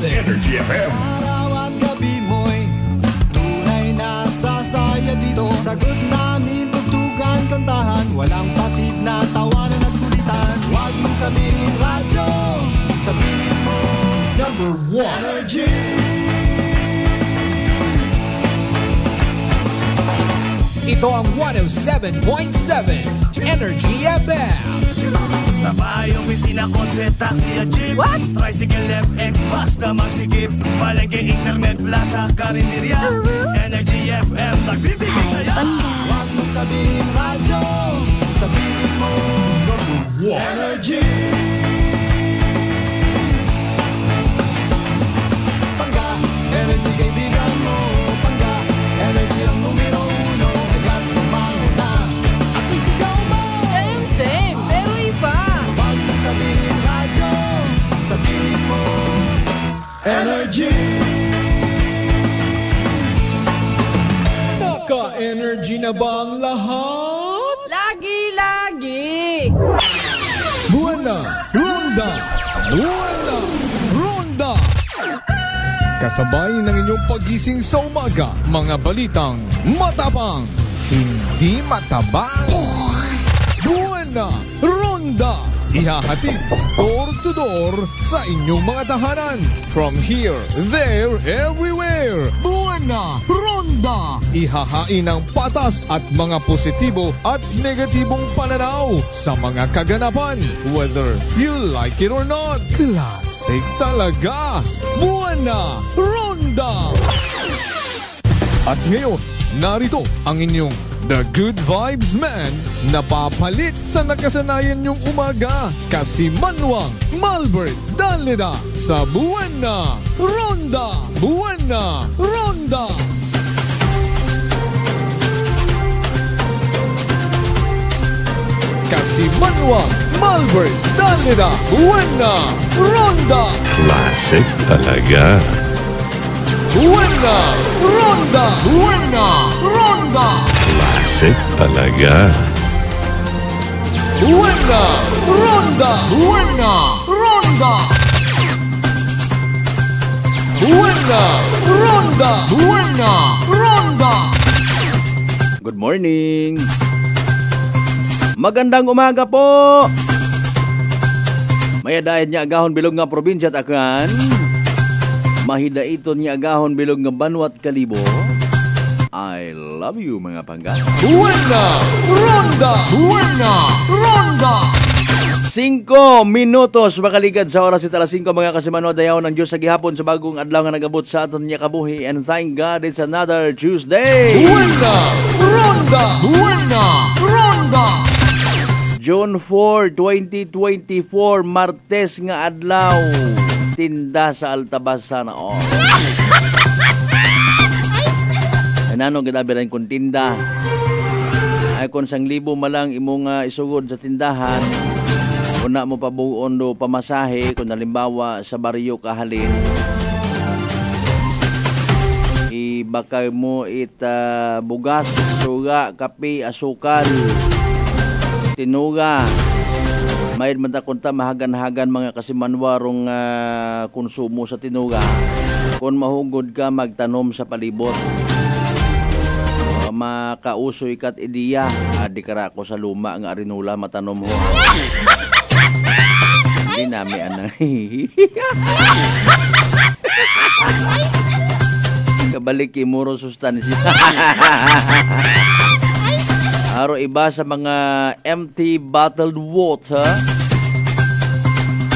Energy FM. Araw at gabi mo'y tunay na sasaya dito. Sagot namin, tugtugan, kantahan, walang patid na tawanan at kulitan. Huwag mong sabihin radyo, sabihin mo number 1 Energy. Ito ang 107.7 Energy FM. Sa bayong bisina, kotse, taxi at jeep. What? Tricycle, FX, bus na masigip. Palengke, internet, plaza, karinderya. Energy FM, nagbibigay saya. Huwag mong sabihin radyo, sabihin mo number 1 Energy. Pangga, energy kaibigan mo. Pangga, energy ang numero 1. Agad tumango na at isigaw mo. Same, pero iba. Huwag mong sabihin radyo, sabihin mo Energy. Naka-energy na ba ang lahat? Lagi-lagi. Buwana Ronda! Buwana Ronda! Kasabay ng inyong pagising sa umaga, mga balitang matapang, hindi matabang. Buwana Ronda! Ihahatid door to door sa inyong mga tahanan. From here, there, everywhere. Buwana Ronda! Ihahain ang patas at mga positibo at negatibong pananaw sa mga kaganapan. Whether you like it or not. Classic talaga! Buwana Ronda! At ngayon, narito ang inyong The Good Vibes Man na papalit sa nakasanayan niyong umaga. Kasi Manuang Malbert Dalida sa Buwana Ronda! Buwana Ronda! Kasi Manuang Malbert Dalida Buwana Ronda! Classic talaga. Buwana Ronda! Buwana Ronda! Classic talaga. Buwana Ronda! Buwana Ronda! Buwana Ronda! Buwana Ronda! Good morning. Magandang umaga po. Mayadayon niya agahon bilog nga probinsya at akan. Mahidaiton niya agahon bilog nga Banwat Kalibo. I love you mga pangga. Buwana Ronda! Buwana Ronda! 5 minutos makaligad sa oras ita alas 5 mga kasimano. Dayaw ng Diyos sa gihapon sa bagong adlaw nga nagabot sa aton niya kabuhi. And thank God it's another Tuesday. Buwana Ronda! Buwana Ronda! June 4, 2024, Martes nga adlaw. Tinda sa Altabas sana all. Ano gadabi rin kung tinda. Ay kung 1,000 malang imong isugod sa tindahan. Una mo pabuon do pamasahe kung halimbawa sa baryo kahalin. Ibakay mo bugas, suga, kape, asukal, tinuga. Mayroon man ta kunta mahagan-hagan mga kasimanwarong konsumo sa tinuga. Kung mahugod ka magtanom sa palibot. Makausoy kat ideya. Adi karako sa luma nga arinula matanom ho. Hindi namin anay. Kabalik imuro sustansya. Aro iba sa mga empty bottled water.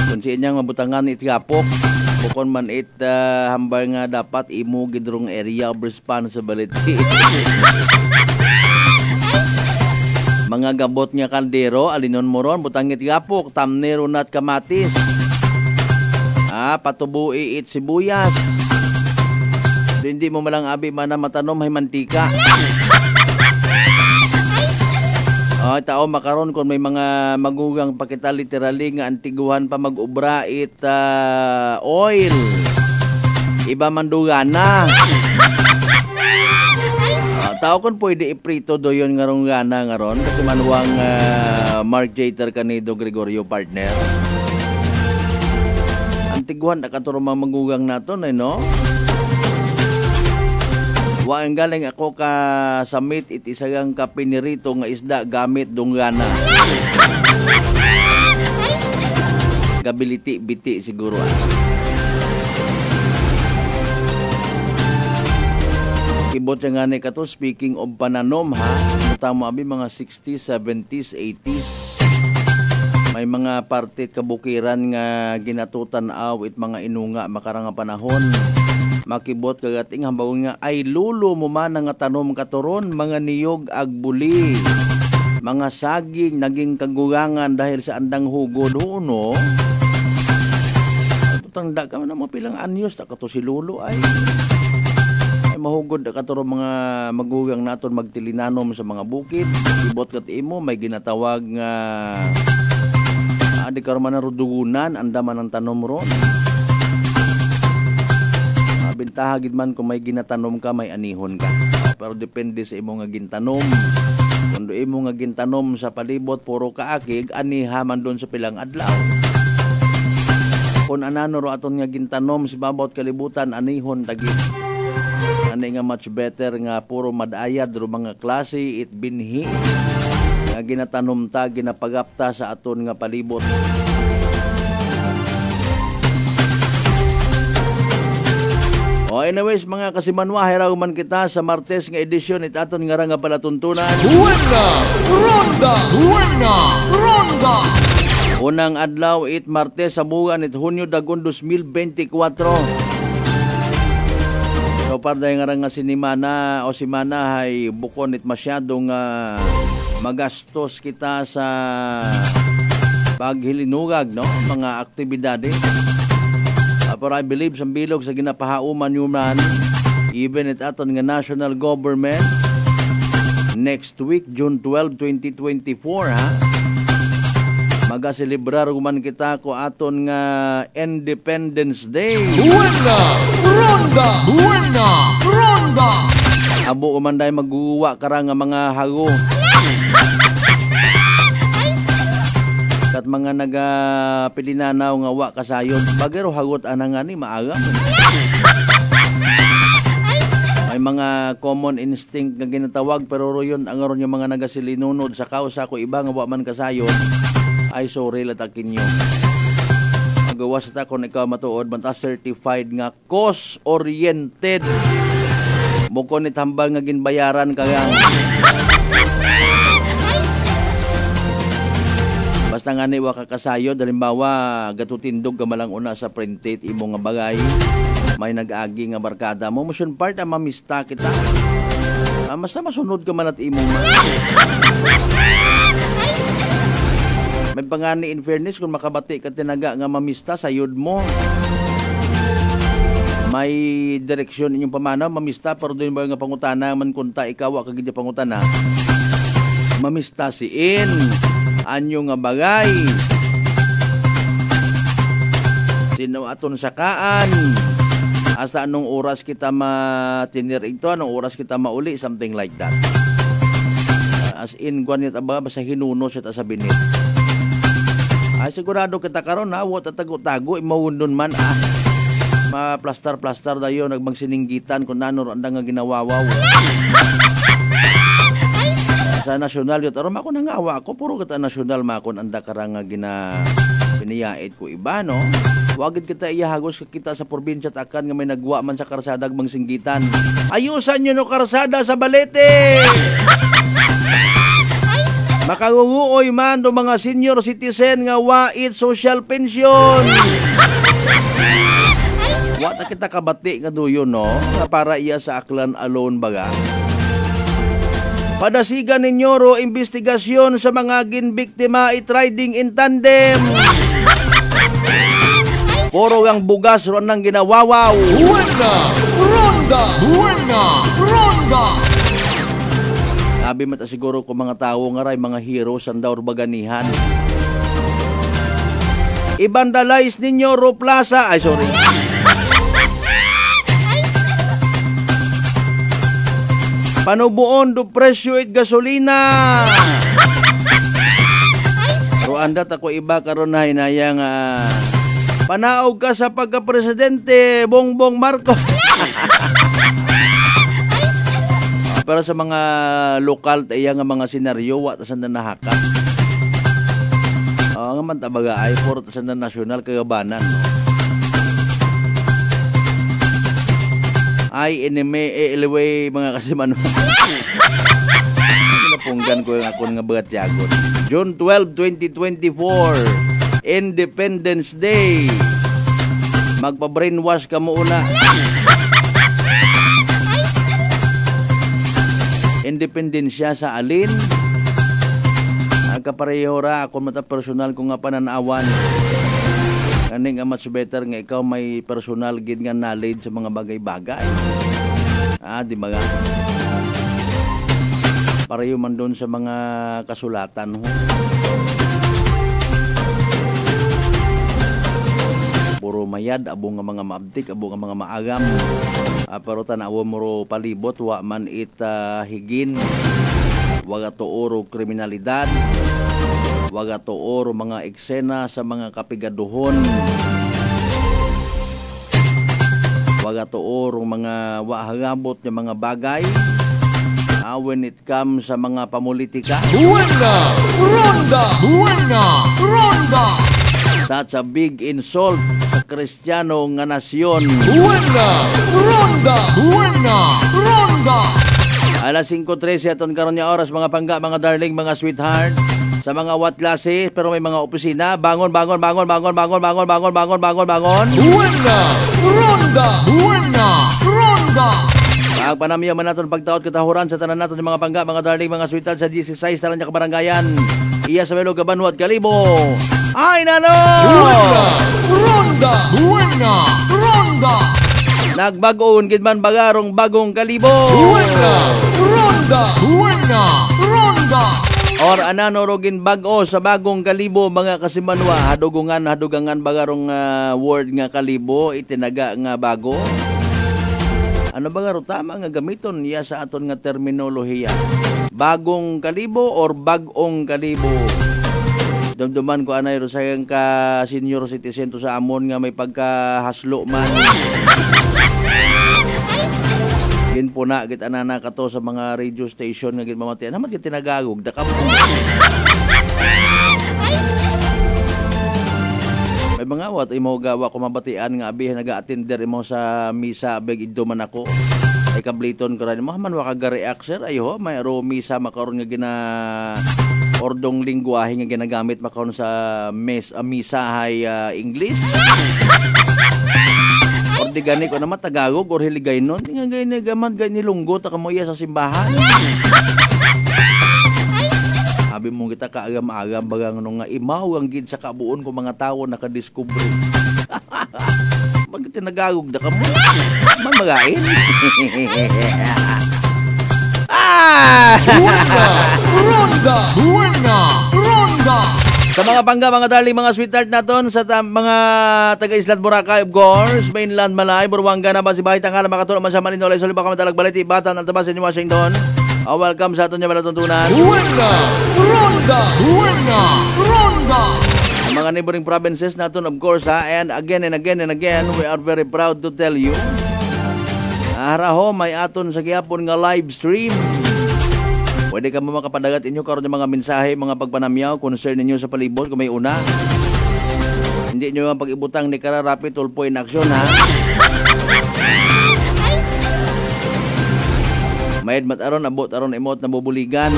Kung siya niyang mabutangan itgapok. Bukon man hambay nga dapat imo gidrong area of responsibility. Mga gabot nga kaldero, alinon mo ron, butangit gapok, tamnero nat kamatis. Patubui it sibuyas. Hindi mo malang abi man na matanom hay mantika. Tao makaron kung may mga magugang pakita literally nga antiguhan pa mag-ubra it oil. Iba mandugana. Tao kon pwede iprito do yon ngarong gana ngaron kasi manuwang Mark Jeter Canido Gregorio partner. tiguan na katuro mga magugang naton no? Wa ang galing ako ka sa meat it isagang kapinirito nga isda gamit dunggana. Gabiliti-biti siguro. Kibot nga ni kato, speaking of pananom ha, tama abi mga 60s, 70s, 80s. May mga partit kabukiran nga ginatutan aw it mga inunga makarang nga panahon. Makibot kagating hambaw nga ay lulo mo man nga tanom katuron mga niyog agbuli. Mga saging naging kagugangan dahil sa andang hugo doon no. Tanda ka na mga pilang anyos ta kato si lulo ay mahugod na katuro mga magugang naton magtilinanom sa mga bukid. Ibot kat imo may ginatawag nga di karon man rudugunan andaman ang tanom ron. Bintaha gid man kung may ginatanom ka may anihon ka. Pero depende sa imo nga gintanom. Kung imo nga gintanom sa palibot puro kaakig aniha man doon sa pilang adlaw. Kung anano ro aton nga gintanom si babawt kalibutan anihon tagid. Ani nga much better nga puro madayad ro mga klase it binhi nga ginatanom ta ginapagapta sa aton nga palibot. O anyways mga kasimanwahe raw man kita sa Martes nga edisyon it aton nga nga palatuntunan. Buena Ronda! Buena Ronda! Unang adlaw it Martes sa buwan it Hunyo dagon 2024. So parday nga sinimana o simana ay bukon it masyadong magastos kita sa paghilinugag no mga aktibidade. Pero I believe sa bilog sa ginapahauman nyo man even it aton nga national government next week June 12, 2024 ha magaselebrar man kita ko aton nga Independence Day. Buena Ronda! Buena Ronda! Abo man day maguwa kara nga mga hago. Kat mga pilinanaw nga wa kasayon. Bagero hagot ana nga ni maaga. May mga common instinct nga ginatawag pero royon ang aron yung mga nagasilinunod sa kausa ko iba nga wa man kasayon. Ay sorry latakin nyo. Magawas ta kung ikaw matuod banta certified nga cost oriented. Bukon ni tambal nga ginbayaran kayang basta nga ni wa kakasayo halimbawa gatutindog ka malang una sa printed imo nga bagay may nag-agi nga barkada mo motion part mamista kita basta masunod ka man at imo may pangani in fairness kung makabati ka tinaga nga mamista sayod mo may direksyon inyong pamana mamista pero doon ba nga pangutana man kunta ikaw kagid pangutana mamista siin anyo nga bagay sino aton sakaan asa anong oras kita matinir ito anong oras kita mauli something like that as in gwanit aba basta hinuno siya ta sa binit ay sigurado kita karon na wa tatago-tago imawundon man ma-plaster dayo nagmagsininggitan kung nano andang nga ginawawaw sa nasyonal yun. Aron ako nangawa ako, puro kita nasyonal makon anda karang piniyait ko iba, no? Wagid kita iyahagos kita sa probinsya takan nga may nagwa man sa karsada magsinggitan. Ayusan nyo no karsada sa Balete! Makangunguoy man do mga senior citizen nga wait social pension. Wata kita kabati nga do yun, no? Para iya sa Aklan alone baga. Padasigan ninyo ro investigasyon sa mga ginbiktima it riding in tandem. Puro ang bugas ron nang ginawawaw. Buena Ronda! Buena Ronda! Sabi mata siguro ko mga tao nga ray mga heroes ang daw baganihan. I-vandalize ninyo ro plaza. Ay sorry. Panubuon do presyo it gasolina. Pero anda tako iba karon na hinayang Panaog ka sa pagka-presidente, Bongbong Marcos. Pero sa mga lokal, iya nga mga senaryo, watasan na nahakap. Nga man tabaga ay, puro tasan na nasyonal kagabanan. Ay, enemy, ilaway mga kasimano. Napunggan ko yung akong nga bagatyagon. June 12, 2024, Independence Day. Magpa-brainwash ka mo una. Independensya sa alin? Kapareho ra ako mata personal ko nga pananawan. Kaning much better nga ikaw may personal gid nga knowledge sa mga bagay-bagay. Di ba nga? Pareho man doon sa mga kasulatan ho. Puro mayad, abo nga mga maabdik, abo nga mga maagam. Pero tanawa mo ro palibot, wa man it higin. Waga tuoro kriminalidad. Waga tuoro mga eksena sa mga kapigaduhon. Waga tuoro mga wahagabot ng mga bagay. When it comes sa mga pamulitika. Buena Ronda! Buena Ronda! Such a big insult sa Kristiyano nga nasyon. Buena Ronda! Buena Ronda! Alas 5:13 aton karon nga oras mga pangga, mga darling, mga sweetheart. Sa mga wat klase pero may mga opisina, bangon. Buena Ronda! Buena Ronda! Pagpanamiya man naton pagtaot katahuran sa tanan naton mga pangga, mga darling, mga sweetheart sa 16 tanan niya kabarangayan. Iya sa Melo Gabanwat Kalibo. Ay nano! Buena Ronda! Buena Ronda! Nagbagoon gid man bagarong bagong Kalibo. Buena Ronda! Buena Ronda! Or anano rogin bag-o sa bagong Kalibo mga kasimanwa, hadugangan bagarong word nga Kalibo itinaga nga bago. Ano ba nga tama nga gamiton niya sa aton nga terminolohiya? Bagong Kalibo or bagong Kalibo? Dumduman ko anay sayang ka senior citizen to sa amon nga may pagkahaslo man. Gin po na git anana kato sa mga radio station nga git mamatian. Naman git tinagagog da ka. May mga wat imo gawa ko mabatian nga abi naga-attender imo sa misa beg iddo man ako. Ay kabliton ko ran mo man wa ka react sir ayo may ro misa makaron nga gina ordong lingwahe nga ginagamit makaron sa misa hay English. Or di gani ko na matagagog or hiligay nun. Nga gani gaman gani lunggo ta kamo iya sa simbahan. Sabi mo kita kaagam-agam bagang nung nga imaw ang gid sa kabuon ko mga tao nakadiscover. Bakit nagagog da ka mo? Man magain. Buena Ronda! Buena Ronda! Sa mga pangga, mga darling, mga sweetheart naton sa mga taga-Islat Boracay, of course, mainland Malay, Buruanga na ba si Bahay Tanghala, makatulong man sa Maninola, Sulipa, Kamatalag, Baliti, Batan, Altabas, in Washington. Welcome sa aton niya manatuntunan. Buena Ronda! Buena Ronda! Mga neighboring provinces naton, of course, and again, we are very proud to tell you. Araho, may aton sa gihapon nga live stream. Pwede ka mo makapadagat inyo karon ng mga mensahe, mga pagpanamyaw, concern ninyo sa palibot kung may una. Hindi nyo ang pag-ibutang ni Kararapi tulpo in action, ha? Mayad mataron, abot aron imot na bubuligan.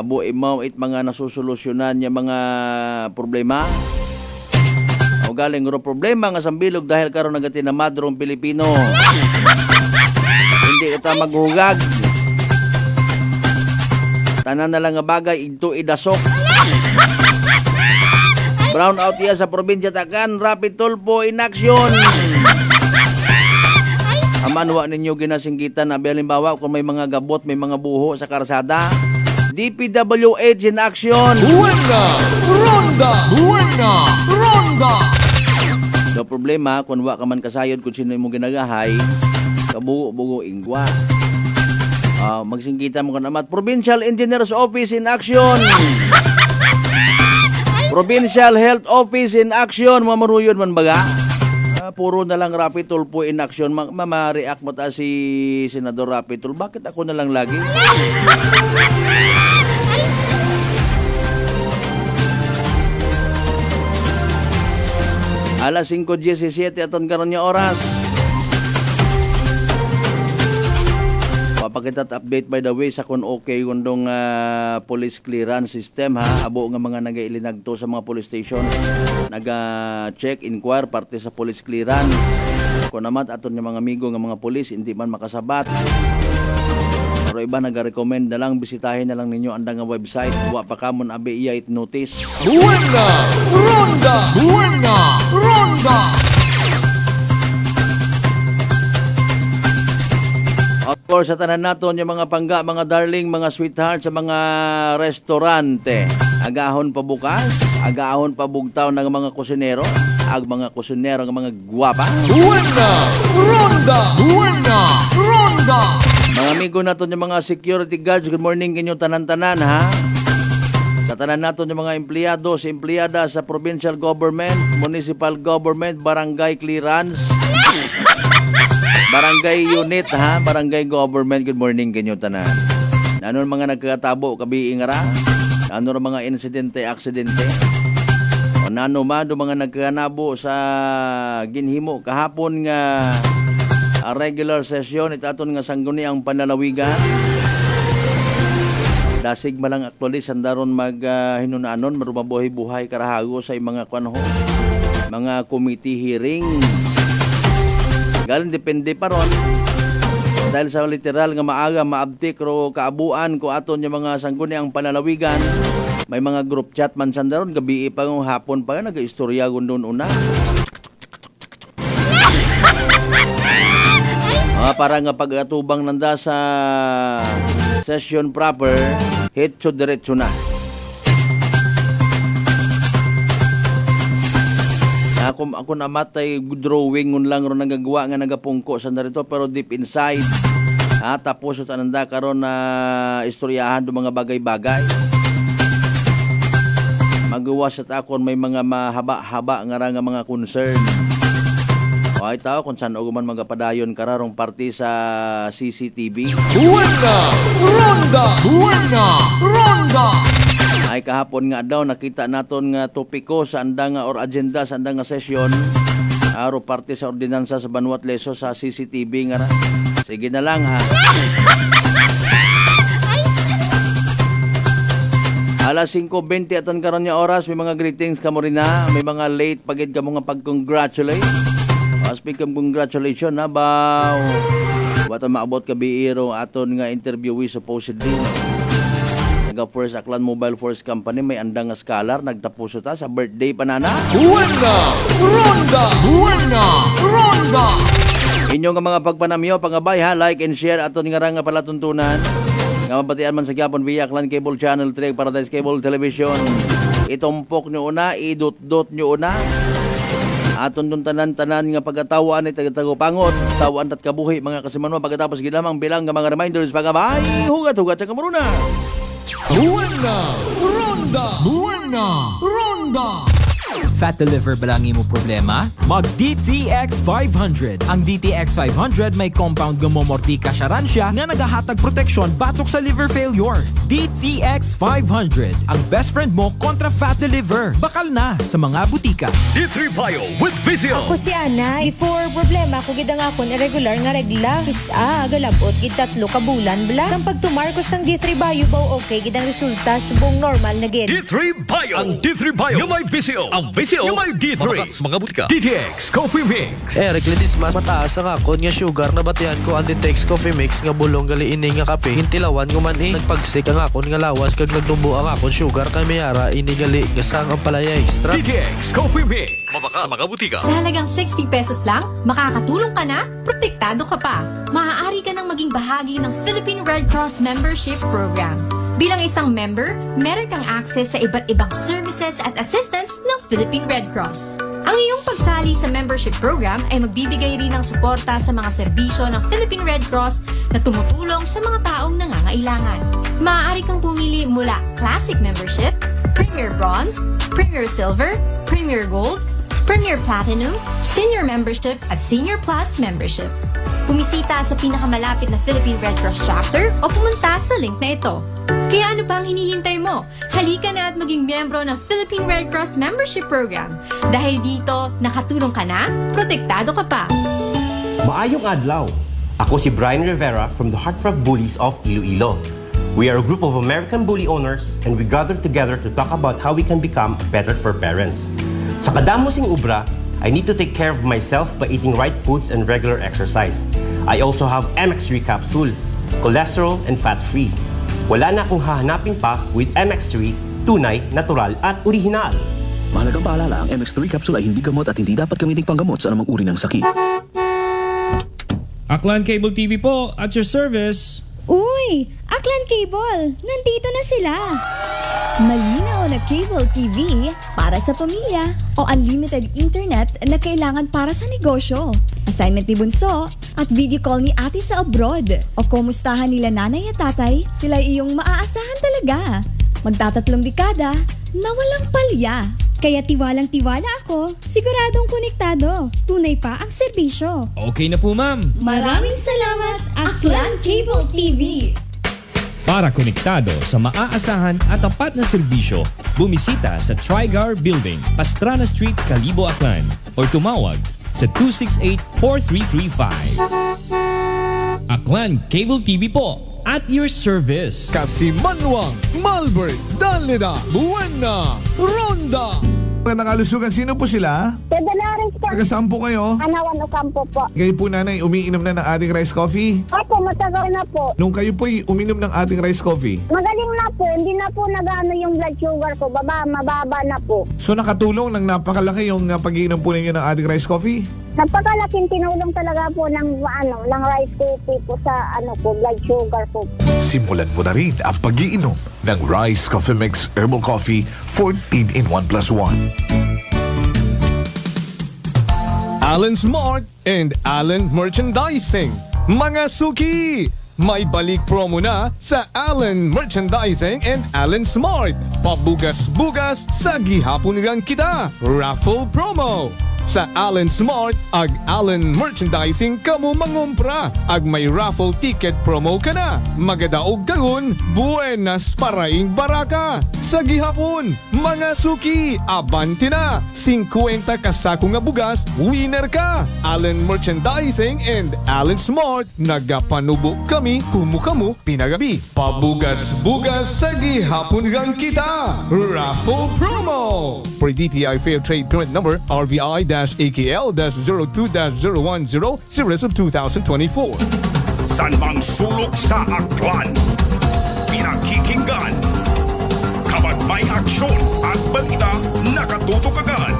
Abo imaw it mga nasusolusyonan niya mga problema. O galing ro problema nga sambilog dahil karon nagatinamadrong Pilipino. Hindi kita maghugag. Tanan na lang nga bagay ito idasok. Brown out iya sa probinsya Takan, rapid tulpo in action. Amanwa ninyo ginasinggitan na halimbawa kung may mga gabot, may mga buho sa karsada. DPWH in action. Buena Ronda! Buena Ronda! So problema kung wa ka man kasayod kung sino mo ginagahay, kabugo-bugo ingwa. Magsingkita mo kan amat. Provincial Engineer's Office in action. Provincial Health Office in action, mamaruyon man baga. Puro na lang Rapi Tulfo in action. Mama-react mo ta si Senador Rapi Tulfo. Bakit ako na lang lagi? Alas 5:17 aton karon nga oras. Papakita update by the way sa kung okay kundong police clearance system ha. Abo nga mga nagailinagto sa mga police station. Naga-check, inquire parte sa police clearance. Kung naman aton nga mga amigo nga mga police hindi man makasabat. Pero iba nag-recommend na lang, bisitahin na lang ninyo ang nga website. Wa pa kamon abi iya it notice. Buena Ronda! Buena Ronda! Of course, sa tanan naton yung mga pangga, mga darling, mga sweetheart sa mga restaurante. Agahon pa bukas, agahon pa bugtaw ng mga kusinero, ag mga kusinero ng mga gwapa. Buena Ronda! Buena Ronda! Mga amigo naton yung mga security guards, good morning kinyo tanan-tanan ha. Sa tanan naton yung mga empleyado, empleyada sa provincial government, municipal government, barangay clearance, barangay unit ha, barangay government, good morning kinyo tanan. Ano mga nagkatabo kabiing ra? Ano mga insidente, aksidente? O nano do mga nagkanabo sa ginhimo kahapon nga regular session itaton nga sangguniang panlalawigan. Dasig malang actually sandaron mag hinunaanon marumabuhay-buhay karahago sa mga kanho mga committee hearing. Galing depende pa ron dahil sa literal nga maaga maabtik ro kaabuan ko aton yung mga sangguniang panlalawigan. May mga group chat man sandaron gabi pa ng hapon pa nagaistorya gundon una. Para nga pag-atubang nanda sa session proper, hitso diretso na. Ako namatay drawing ngun lang ron nagagawa nga nagapungko sa narito pero deep inside. Tapos ito nanda karon na istoryahan do mga bagay-bagay. Magawa sa takon may mga mahaba-haba nga mga concern. Ay tao kung saan o man magapadayon kararong party sa CCTV. Buena Ronda! Buena Ronda! Ay kahapon nga daw nakita naton nga topiko sa anda nga or agenda sa anda nga session. Aro party sa ordinansa sa Banwat Leso sa CCTV nga ra. Sige na lang ha. Alas 5:20 aton karon nga oras, may mga greetings kamo rin na, may mga late pagid kamo nga pag-congratulate. Speak of congratulations na ba? Wata maabot ka biiro aton nga interviewee supposedly. Naga First Aklan Mobile Force Company may andang nga scholar nagtapuso ta sa birthday panana. Buena Ronda! Buena Ronda! Inyo nga mga pagpanamyo pangabay ha, like and share aton nga nga palatuntunan. Nga mabatian man sa gyapon via Aklan Cable Channel 3 Paradise Cable Television. Itumpok nyo una, idot-dot nyo una. Aton dun tanan-tanan nga pagkatawaan ay tagatagopangot, tawaan at kabuhi mga kasimanwa pagkatapos ginamang bilang nga mga reminders pagabay, hugat-hugat sa kamaruna. Buena Ronda! Buena Ronda! Fat liver ba lang imo problema? Mag DTX 500. Ang DTX 500 may compound gumomortika siya nga nagahatag proteksyon batok sa liver failure. DTX 500. Ang best friend mo kontra fat liver. Bakal na sa mga butika. D3 Bio with Vizio. Ako si Ana. Before problema ko gid ang akon irregular nga regla. Galabot gid 3 ka bulan bla. Sang pagtumarkos sang D3 Bio baw okay gid ang resulta subong normal na gid. D3 Bio. Ang D3 Bio yung may Vizio. Ang Vizio yung may D3. Mga butika. DTX Coffee Mix. Recledis mas mataas ang akon nga sugar na batian ko ang DTX Coffee Mix nga bulong gali ini nga kape. Hintilawan ko man nagpagsik ang akon nga lawas kag nagdumbo ang akon sugar kay mayara ini gali nga sang ang palaya extra. DTX Coffee Mix. Mabaka sa mga butika. Sa halagang 60 pesos lang, makakatulong ka na, protektado ka pa. Maaari ka nang maging bahagi ng Philippine Red Cross Membership Program. Bilang isang member, meron kang access sa iba't ibang services at assistance ng Philippine Red Cross. Ang iyong pagsali sa membership program ay magbibigay rin ng suporta sa mga serbisyo ng Philippine Red Cross na tumutulong sa mga taong nangangailangan. Maaari kang pumili mula Classic Membership, Premier Bronze, Premier Silver, Premier Gold, Premier Platinum, Senior Membership at Senior Plus Membership. Bumisita sa pinakamalapit na Philippine Red Cross chapter o pumunta sa link na ito. Kaya ano ba ang hinihintay mo? Halika na at maging miyembro ng Philippine Red Cross Membership Program. Dahil dito, nakatulong ka na, protektado ka pa. Maayong adlaw! Ako si Brian Rivera from the Heartfelt Bullies of Iloilo. We are a group of American bully owners and we gather together to talk about how we can become better for parents. Sa kadamosing ubra, I need to take care of myself by eating right foods and regular exercise. I also have MX3 capsule, cholesterol and fat-free. Wala na akong hahanapin pa with MX3, tunay, natural at orihinal. Mahalagang paalala, ang MX3 capsule ay hindi gamot at hindi dapat gamiting panggamot sa anumang uri ng sakit. Aklan Cable TV po, at your service. Uy! Aklan Cable! Nandito na sila! Malinaw na cable TV para sa pamilya o unlimited internet na kailangan para sa negosyo. Assignment ni Bunso at video call ni ate sa abroad. O kumustahan nila nanay at tatay, sila iyong maaasahan talaga. Magtatatlong dekada na walang palya. Kaya tiwalang-tiwala ako, siguradong konektado. Tunay pa ang serbisyo. Okay na po, ma'am. Maraming salamat, Aklan Cable TV! Para konektado sa maaasahan at tapat na serbisyo, bumisita sa Trigar Building, Pastrana Street, Calibo, Aklan o tumawag sa 268-4335. Aklan Cable TV po, at your service. Kasimanwang, Malbert, Danlida, Buena, Ronda. Magandang kalusugan. Sino po sila? Dadalaris po. Taga-saan po kayo? Anawan Ocampo po. Kayo po, nanay, umiinom na ng ating rice coffee? Opo, matagal na po. Nung kayo po'y uminom ng ating rice coffee? Magaling na po. Hindi na po nag-ano yung blood sugar ko. Mababa na po. So nakatulong ng napakalaki yung pag-iinom po ninyo ng ating rice coffee? Napakalaking tinulong talaga po ng rice coffee po sa blood sugar po. Simulan mo na rin ang pag-iinom ng Rice Coffee Mix Herbal Coffee 14 in 1+1. Allen Smart and Allen Merchandising. Mga suki! May balik promo na sa Allen Merchandising and Allen Smart. Pabugas-bugas sa gihapon lang kita. Raffle promo. Sa Allen Smart, ag Allen Merchandising kamo mangumpra. Ag may raffle ticket promo ka na. Magadaog kagun, buenas paraing baraka. Sa gihapon, mga suki, abanti na. 50 kasako nga bugas, winner ka. Allen Merchandising and Allen Smart, nagapanubo kami, kumukamu, pinagabi. Pabugas-bugas sa gihapon gang kita. Raffle promo. For DTI Fair Trade Permit Number, RBI-AKL-02-010, Series of 2024. San mang sulok sa Aklan? Pinakikinggan. Kapag may aksyon at balita, nakatutok agad.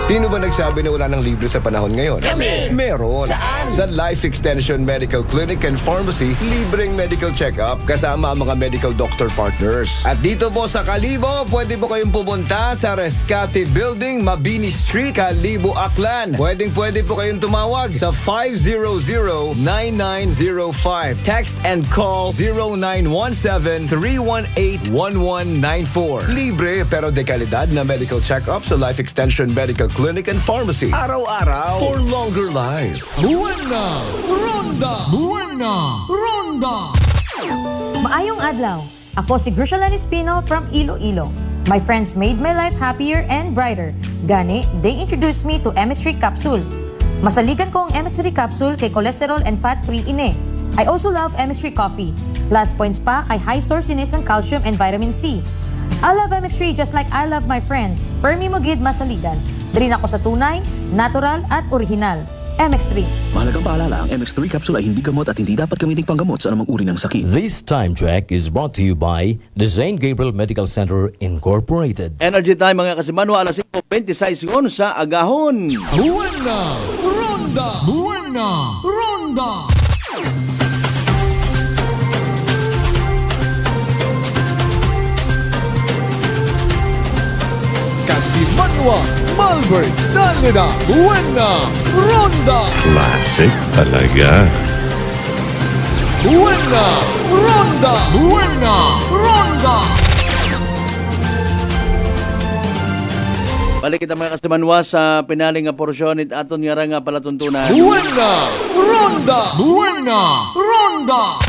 Sino ba nagsabi na wala ng libre sa panahon ngayon? Kami! Meron! Saan? Sa Life Extension Medical Clinic and Pharmacy, libreng medical check-up kasama ang mga medical doctor partners. At dito po sa Calibo, pwede po kayong pumunta sa Rescate Building, Mabini Street, Calibo, Aklan. Pwede po kayong tumawag sa 500-9905. Text and call 0917-318-1194. Libre pero de kalidad na medical check-up sa Life Extension Medical Clinic and Pharmacy. Araw-araw for longer life. Buena! Ronda! Buena! Ronda! Maayong adlaw. Ako si Grushalan Espino from Iloilo. My friends made my life happier and brighter. Gani, they introduced me to MX3 capsule. Masaligan ko ang MX3 capsule kay cholesterol and fat-free ine. I also love MX3 coffee. Plus points pa kay high sourciness ng calcium and vitamin C. I love MX3 just like I love my friends. Permi mo gid masaligan. Diri ako sa tunay, natural at original. MX3. Mahalagang paalala, ang MX3 capsule ay hindi gamot at hindi dapat gamiting panggamot sa anumang uri ng sakit. This time check is brought to you by the St. Gabriel Medical Center Incorporated. Energy time mga kasimano, alas 5:26 sa agahon. Buena! Ronda! Buena! Ronda! Kasimanwa, Malbert, Danlida, Buena, Ronda. Classic talaga. Buena, Ronda, Buena, Ronda. Balik kita mga kasimanwa sa pinaling nga porsyon it aton nga ra nga palatuntunan. Buena Ronda.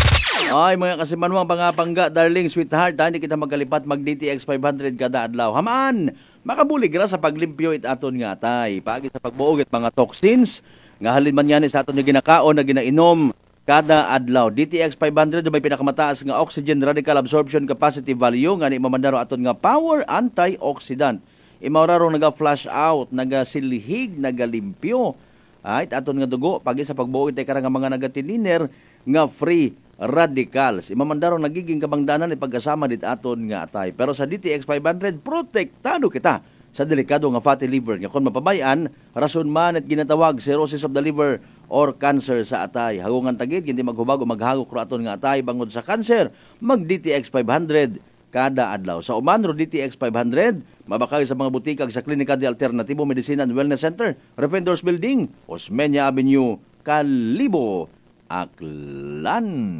Ay mga kasimanwa pangapangga darling sweetheart, hindi kita magkalipat mag DTX 500 kada adlaw. Hamaan, makabulig ra sa paglimpyo it aton nga atay. Pagi sa pagbuog it mga toxins nga halin man yan sa aton nga ginakaon na ginainom kada adlaw. DTX 500 may pinakamataas nga oxygen radical absorption capacity value nga ni mamandaro aton nga power antioxidant. Imauraro naga-flush out, naga-silhig, naga-limpyo. Ay, aton nga dugo, pagi sa pagbuo ito karang mga naga-tininer nga free radicals. Imamandaro nagiging kabangdanan ipagkasama dit aton nga atay. Pero sa DTX 500, protektado kita sa delikado nga fatty liver. Nga kung mapabayan, rason man at ginatawag cirrhosis of the liver or cancer sa atay. Hagungan tagid, hindi maghubag o maghagok ro aton nga atay bangod sa cancer, mag DTX 500 kada adlaw. Sa Umanro DTX 500, mabakay sa mga butikag sa Klinika de Alternativo Medicine and Wellness Center, Refendors Building, Osmeña Avenue, Kalibo, Aklan.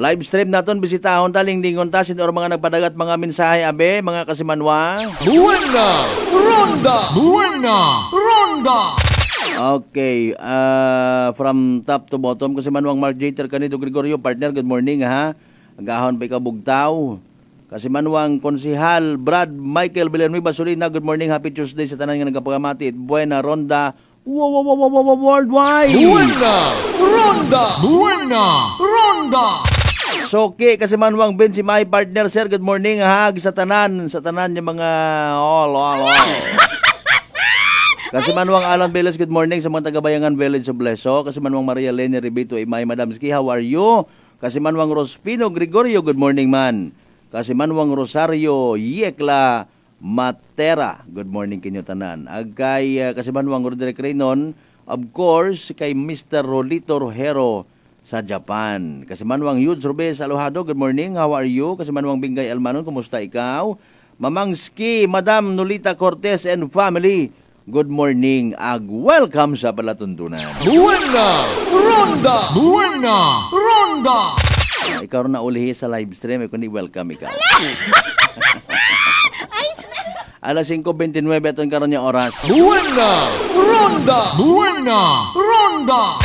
Live stream naton bisitahon taling dingon tasin or mga nagpadagat mga mensahe abe mga kasimanwa. Buena Ronda. Okay, from top to bottom kasi Manwang Mark Jeter Canido Gregorio partner, good morning ha. Agahon pa ikaw bugtaw. Kasi Manwang Konsihal Brad Michael Villanueva Basurina, good morning, happy Tuesday sa tanan nga nagapagamati. Buena Ronda worldwide. Buena Ronda. Soke kasi Manwang Ben si my partner sir, good morning ha sa tanan yung mga all. Kasi Manwang Alan Velas, good morning sa mga taga-Bayangan Village of Bleso. Kasi Manwang Maria Lene Ribito, Imay Madamski, how are you? Kasi Manwang Rospino Gregorio, good morning man. Kasi Manwang Rosario Yekla Matera, good morning kinyo tanan. Agkay kasi Manwang Roderick Reynon, of course, kay Mr. Rolito Rojero sa Japan. Kasi Manwang Yudes Rubes Alohado, good morning, how are you? Kasi Manwang Bingay Almanon, kumusta ikaw? Mamangski, Madam Nolita Cortez and family, good morning, welcome sa Palatuntunan. Buena Ronda. Ikaw rin na ulihi sa live stream, kundi welcome ikaw. Alas 5:29 itong karon niya oras. Buena Ronda.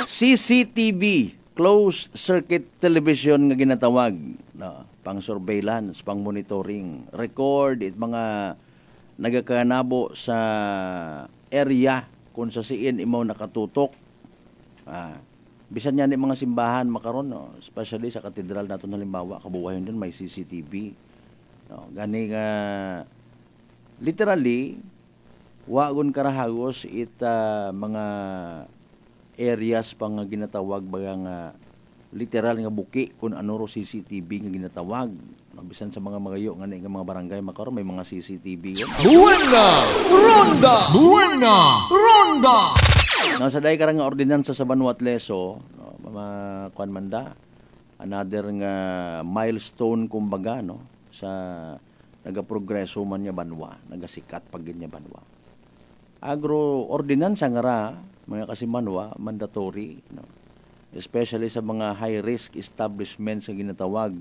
CCTV, closed circuit television nga ginatawag, no, pang surveillance, pang monitoring, record it mga nagakanabo sa area kung sa siin imaw nakatutok. Bisan yan yung mga simbahan makaron, no? Especially sa katedral nato halimbawa, kabuhayon dun may CCTV. No? Gani nga literally wagon karahagos mga areas pang ginatawag baga nga literal nga buki kung ano ro CCTV nga ginatawag. Bisan sa mga magayo nga mga barangay makaron may mga CCTV yun. Buena Ronda. Sa dahi karang nga ordinansa sa Banwat Leso, no, kuan manda another nga milestone kumbaga, no, sa nagaprogreso man nya Banwa, nagasikat pag nya Banwa. Agro ordinansa nga ra mga kasimanwa mandatory, no, especially sa mga high risk establishments nga ginatawag.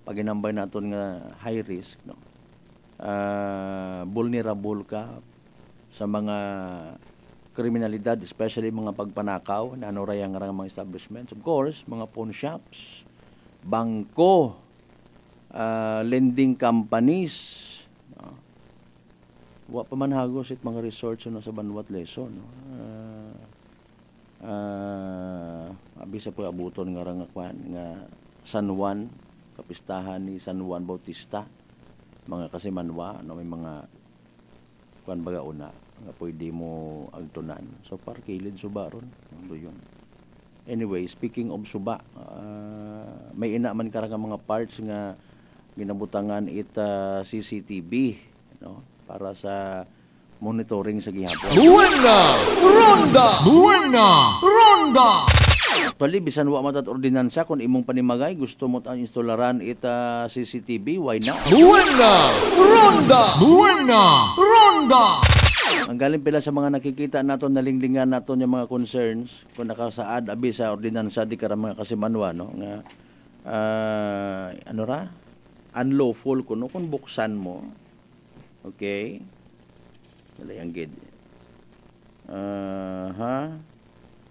Pag inambay natin nga high risk, no, vulnerable ka sa mga kriminalidad, especially mga pagpanakaw na anurayang nga mga establishments. Of course, mga pawn shops, bangko, lending companies, no. Wa pa man hagos it mga resorts no, sa Banwat Leso, no. Abisa po abuton nga nga San Juan, kapistahan ni San Juan Bautista, mga kasimanwa, no, may mga kuan baga una nga pwede mo agtunan. So parkilid suba ron, ano yun. Anyway, speaking of suba, may ina man karang mga parts nga ginabutangan CCTV, no, para sa monitoring sa gihapon. Buena Ronda. Actually, bisan wa matat ordinansa kung imong panimagay gusto mo ta instalaran CCTV, why not? Buena Ronda. Ang galing pila sa mga nakikita naton nalinglingan naton yung mga concerns kung nakasaad abi sa ordinansa di kara mga kasimanwa, no, nga ano ra unlawful kuno kung buksan mo. Okay? Dali ang gid.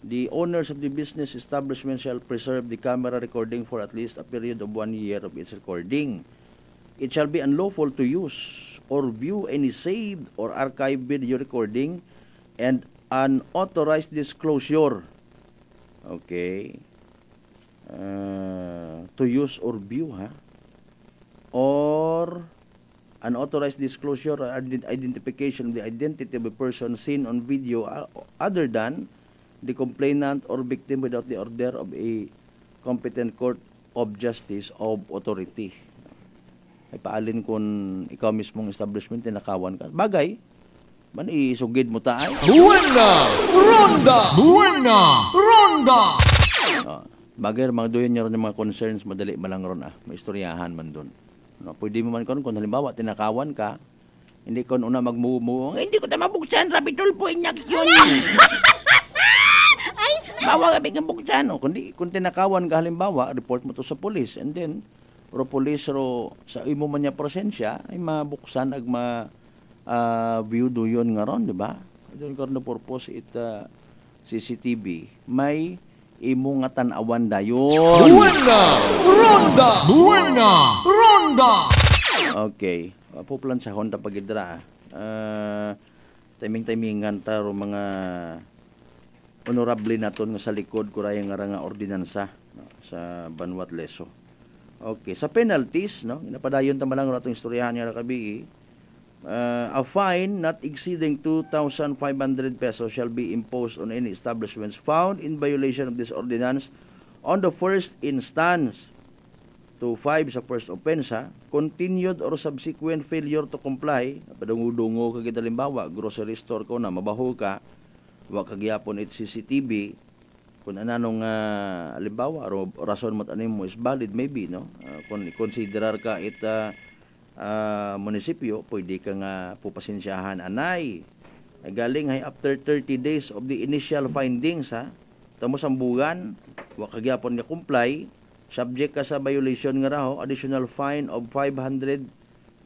The owners of the business establishment shall preserve the camera recording for at least a period of 1 year of its recording. It shall be unlawful to use or view any saved or archived video recording and unauthorized disclosure. Okay. To use or view, or unauthorized disclosure or identification of the identity of a person seen on video other than the complainant or victim without the order of a competent court of justice of authority. Ay paalin kung ikaw mismong establishment tinakawan ka. Bagay, man isugid mo tayo. Buena Ronda! Buena Ronda! Bagay, mga doon nyo rin yung mga concerns, madali malang ron may istoryahan man doon. No, pwede mo man kung halimbawa tinakawan ka, hindi ko una magmumu, hindi ko na mabuksan, rapidol po inyak yun. Bawa kami ng buksan. Kung tinakawan ka halimbawa, report mo to sa police, and then pro police sa imo man niya presensya ay mabuksan ag view do yun nga ron, di ba? Doon ko na purpose CCTV may imo nga tanawan dayon. Buena Ronda! Buena Ronda! Okay. Puplan sa Honda pagidra. Timing-timingan ta ro mga honorable naton nga sa likod kuray nga ordinansa sa Banwat Leso. Okay, sa penalties, no, napadayon ta malang ratong istoryahan niya kabi. A fine not exceeding 2,500 pesos shall be imposed on any establishments found in violation of this ordinance on the first instance. 2,500 sa first offense, continued or subsequent failure to comply, padungo-dungo kagid halimbawa, grocery store ko na mabaho ka, wa kagyapon it CCTV, kung ananong halimbawa rason mo tanim mo is valid maybe, no, kung considerar ka it munisipyo, pwede ka nga pupasensyahan anay. Galing after 30 days of the initial findings, tamo sambugan, wa kagyapon nga comply, subject ka sa violation nga raho, additional fine of 500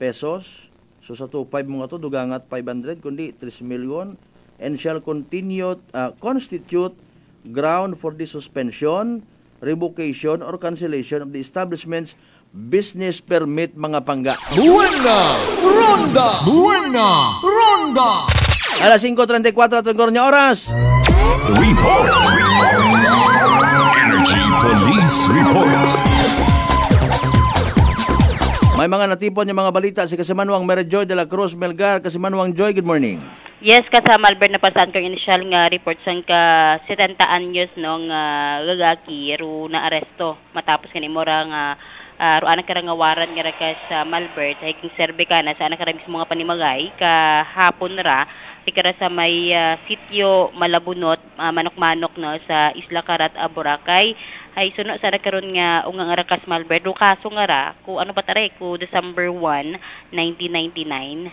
pesos. So sa 2,500 mga to dugangat 500 kundi 3 million, and shall constitute ground for the suspension, revocation or cancellation of the establishment's business permit mga pangga. Buena Ronda! Buena Ronda! Alas 5:34 tungkol niya oras. Report! Energy Police Report. May mga natipon yung mga balita si Kasimanwang Mary Joy de la Cruz Melgar. Kasimanwang Joy, good morning. Yes, kasama Albert na pasaan kong initial nga report sang ka 70 anyos nung lalaki ru na aresto matapos kanimora nga ru anak karang waran nga ka sa Malbert higing serbe ka na sa anak karang mga panimagay ka hapon ra ikara sa may sitio Malabunot manok-manok no sa Isla Carat, Boracay ay suno sa nagkaroon nga ungang arakas Malbert ru kaso nga ra ku ano pa tare ku December 1, 1999.